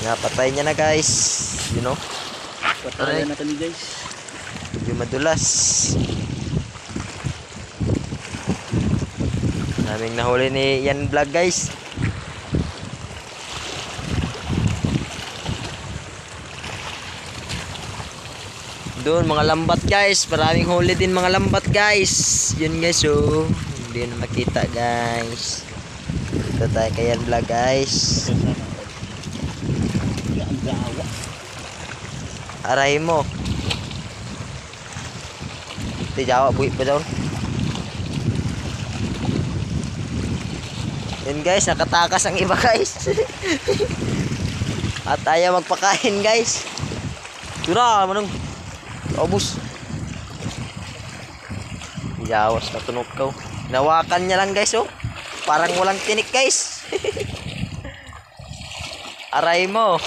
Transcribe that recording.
Napatay niya na guys. You know? Patayan natin guys. Medyo madulas. Naming nahuli ni Yan Vlog guys. Doon mga lambat guys. Maraming huli din mga lambat guys. Yun guys oh. Hindi na makita guys. Dito tayo kay Yan Vlog guys. Ang gawa. Aray mo. Ito Jawa buhi pa daw. Yun guys, nakatakas ang iba guys. At ayaw magpakain guys. Tura, manong. Obus. Yawas na tunog ko. Nawakan niya lang guys oh. Parang walang tinik guys. Aray mo.